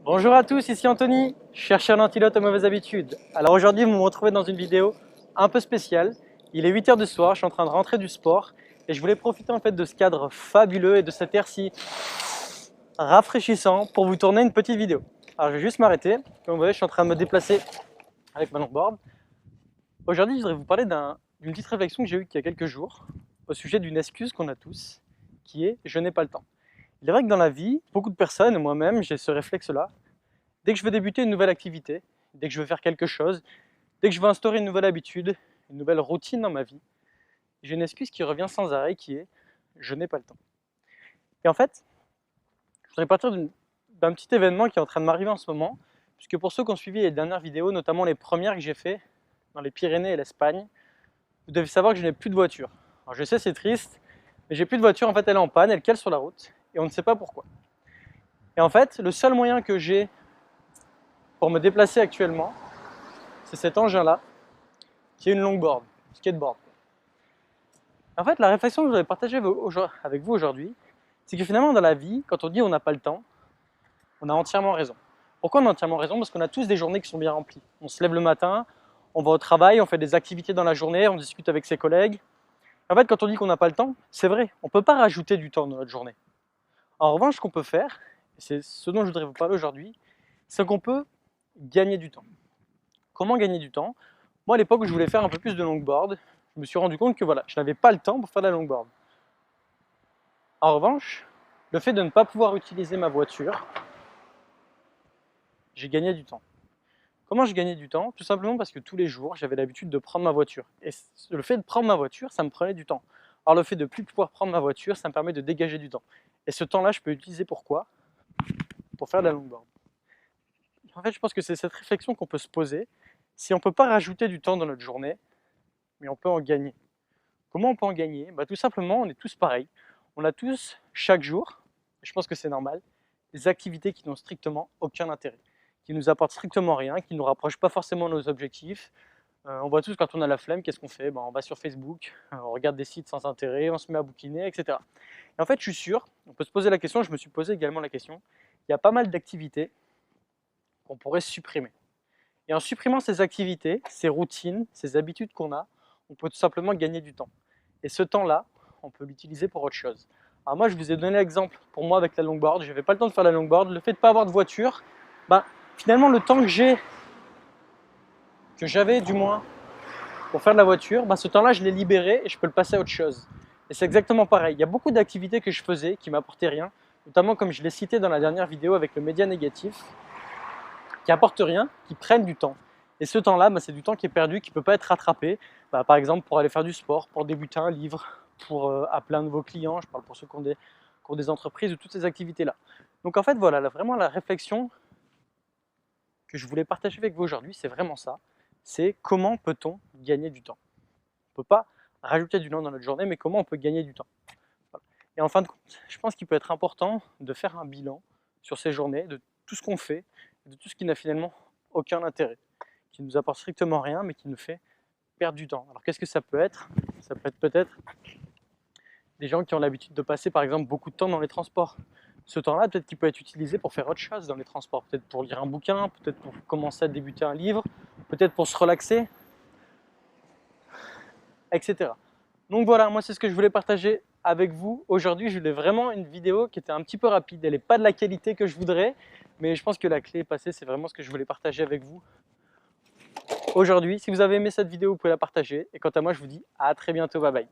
Bonjour à tous, ici Anthony, chercheur d'antidote aux mauvaises habitudes. Alors aujourd'hui, vous me retrouvez dans une vidéo un peu spéciale. Il est 8 h du soir, je suis en train de rentrer du sport et je voulais profiter en fait de ce cadre fabuleux et de cet air si rafraîchissant pour vous tourner une petite vidéo. Alors je vais juste m'arrêter. Comme vous voyez, je suis en train de me déplacer avec ma longboard. Aujourd'hui, je voudrais vous parler d'une petite réflexion que j'ai eue il y a quelques jours au sujet d'une excuse qu'on a tous, qui est « je n'ai pas le temps ». Il est vrai que dans la vie, beaucoup de personnes, et moi-même, j'ai ce réflexe-là. Dès que je veux débuter une nouvelle activité, dès que je veux faire quelque chose, dès que je veux instaurer une nouvelle habitude, une nouvelle routine dans ma vie, j'ai une excuse qui revient sans arrêt qui est « je n'ai pas le temps ». Et en fait, je voudrais partir d'un petit événement qui est en train de m'arriver en ce moment, puisque pour ceux qui ont suivi les dernières vidéos, notamment les premières que j'ai faites dans les Pyrénées et l'Espagne, vous devez savoir que je n'ai plus de voiture. Alors je sais, c'est triste, mais j'ai plus de voiture, en fait elle est en panne, elle cale sur la route, et on ne sait pas pourquoi. Et en fait, le seul moyen que j'ai pour me déplacer actuellement, c'est cet engin-là, qui est une longboard, skateboard. En fait, la réflexion que je voudrais partager avec vous aujourd'hui, c'est que finalement dans la vie, quand on dit on n'a pas le temps, on a entièrement raison. Pourquoi on a entièrement raison? Parce qu'on a tous des journées qui sont bien remplies. On se lève le matin, on va au travail, on fait des activités dans la journée, on discute avec ses collègues. En fait, quand on dit qu'on n'a pas le temps, c'est vrai, on ne peut pas rajouter du temps dans notre journée. En revanche, ce qu'on peut faire, et c'est ce dont je voudrais vous parler aujourd'hui, c'est qu'on peut gagner du temps. Comment gagner du temps? Moi, à l'époque où je voulais faire un peu plus de longboard, je me suis rendu compte que voilà, je n'avais pas le temps pour faire de la longboard. En revanche, le fait de ne pas pouvoir utiliser ma voiture, j'ai gagné du temps. Comment j'ai gagné du temps? Tout simplement parce que tous les jours, j'avais l'habitude de prendre ma voiture. Et le fait de prendre ma voiture, ça me prenait du temps. Alors le fait de ne plus pouvoir prendre ma voiture, ça me permet de dégager du temps. Et ce temps-là, je peux l'utiliser pour quoi? Pour faire de la longboard. En fait, je pense que c'est cette réflexion qu'on peut se poser. Si on ne peut pas rajouter du temps dans notre journée, mais on peut en gagner. Comment on peut en gagner? Tout simplement, on est tous pareils. On a tous, chaque jour, et je pense que c'est normal, des activités qui n'ont strictement aucun intérêt, qui nous apportent strictement rien, qui ne nous rapprochent pas forcément de nos objectifs. On voit tous quand on a la flemme, qu'est-ce qu'on fait? On va sur Facebook, on regarde des sites sans intérêt, on se met à bouquiner, etc. Et en fait, je suis sûr, on peut se poser la question, je me suis posé également la question, il y a pas mal d'activités qu'on pourrait supprimer. Et en supprimant ces activités, ces routines, ces habitudes qu'on a, on peut tout simplement gagner du temps. Et ce temps-là, on peut l'utiliser pour autre chose. Alors moi, je vous ai donné l'exemple pour moi avec la longboard. Je n'avais pas le temps de faire la longboard. Le fait de ne pas avoir de voiture, finalement, le temps que j'avais du moins pour faire de la voiture, ce temps-là, je l'ai libéré et je peux le passer à autre chose. Et c'est exactement pareil. Il y a beaucoup d'activités que je faisais qui m'apportaient rien, notamment comme je l'ai cité dans la dernière vidéo avec le média négatif, qui apportent rien, qui prennent du temps. Et ce temps-là, c'est du temps qui est perdu, qui ne peut pas être rattrapé. Par exemple, pour aller faire du sport, pour débuter un livre, pour appeler un nouveau client, je parle pour ceux qui ont des entreprises ou toutes ces activités-là. Donc en fait, voilà, vraiment la réflexion que je voulais partager avec vous aujourd'hui, c'est vraiment ça. C'est comment peut-on gagner du temps? On ne peut pas rajouter du temps dans notre journée, mais comment on peut gagner du temps? Voilà. Et en fin de compte, je pense qu'il peut être important de faire un bilan sur ces journées, de tout ce qu'on fait, de tout ce qui n'a finalement aucun intérêt, qui ne nous apporte strictement rien, mais qui nous fait perdre du temps. Alors qu'est-ce que ça peut être? Ça peut être peut-être des gens qui ont l'habitude de passer par exemple beaucoup de temps dans les transports. Ce temps-là, peut-être qu'il peut être utilisé pour faire autre chose dans les transports, peut-être pour lire un bouquin, peut-être pour commencer à débuter un livre, peut-être pour se relaxer, etc. Donc voilà, moi c'est ce que je voulais partager avec vous aujourd'hui. Je voulais vraiment une vidéo qui était un petit peu rapide. Elle n'est pas de la qualité que je voudrais, mais je pense que la clé est passée. C'est vraiment ce que je voulais partager avec vous aujourd'hui. Si vous avez aimé cette vidéo, vous pouvez la partager. Et quant à moi, je vous dis à très bientôt. Bye bye.